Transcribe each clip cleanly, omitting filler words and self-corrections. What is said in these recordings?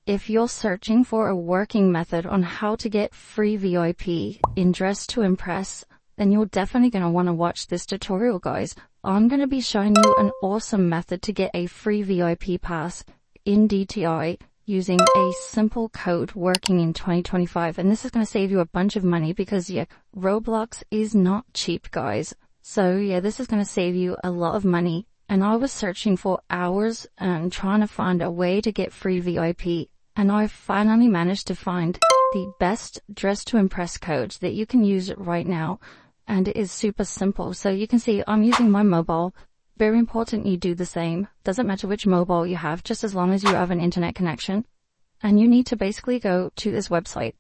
If you're searching for a working method on how to get free VIP in Dress to Impress, then you're definitely going to want to watch this tutorial, guys. I'm going to be showing you an awesome method to get a free VIP pass in DTI using a simple code working in 2025. And this is going to save you a bunch of money because, yeah, Roblox is not cheap, guys. So yeah, this is going to save you a lot of money. And I was searching for hours and trying to find a way to get free VIP. And I finally managed to find the best Dress to Impress code that you can use right now. And it is super simple. So you can see I'm using my mobile. Very important you do the same. Doesn't matter which mobile you have, just as long as you have an internet connection. And you need to basically go to this website,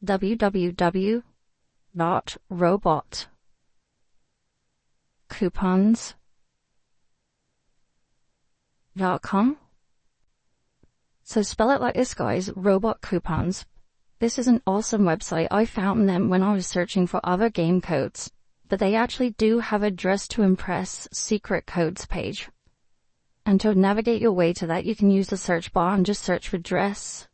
www.robotcoupons.com. So spell it like this, guys, Robot Coupons. This is an awesome website. I found them when I was searching for other game codes, but they actually do have a Dress to Impress secret codes page. And to navigate your way to that, you can use the search bar and just search for Dress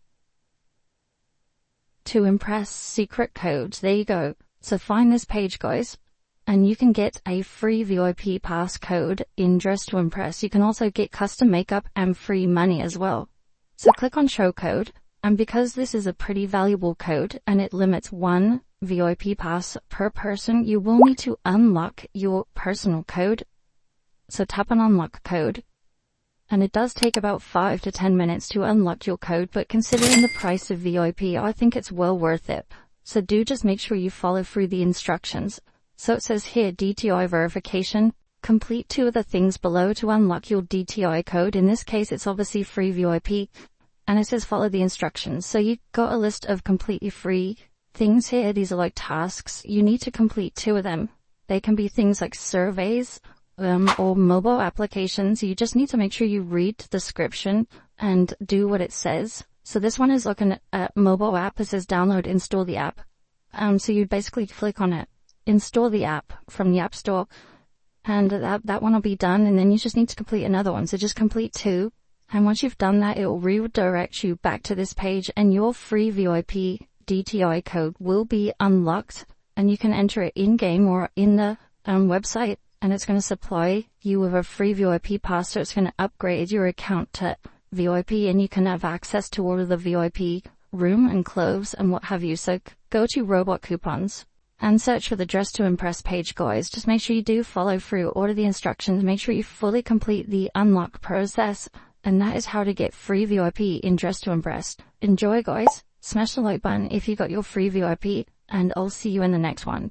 to Impress secret codes. There you go. So find this page, guys, and you can get a free VIP pass code in Dress to Impress. You can also get custom makeup and free money as well. So click on show code. And because this is a pretty valuable code and it limits one VIP pass per person, you will need to unlock your personal code. So tap on unlock code. And it does take about 5 to 10 minutes to unlock your code, but considering the price of VIP, I think it's well worth it. So do just make sure you follow through the instructions. So it says here DTI verification. Complete 2 of the things below to unlock your DTI code. In this case, it's obviously free VIP. And it says follow the instructions. So you got a list of completely free things here. These are like tasks. You need to complete 2 of them. They can be things like surveys or mobile applications. You just need to make sure you read the description and do what it says. So this one is like a mobile app. It says download, install the app. So you basically click on it, install the app from the App Store, and that one will be done. And then you just need to complete another one. So just complete 2. And once you've done that, it will redirect you back to this page and your free VIP DTI code will be unlocked, and you can enter it in-game or in the website, and it's going to supply you with a free VIP pass. So it's going to upgrade your account to VIP, and you can have access to all of the VIP room and clothes and what have you. So go to Robot Coupons and search for the Dress to Impress page, guys. Just make sure you do follow through all of the instructions. Make sure you fully complete the unlock process. And that is how to get free VIP in Dress to Impress. Enjoy, guys. Smash the like button if you got your free VIP, and I'll see you in the next one.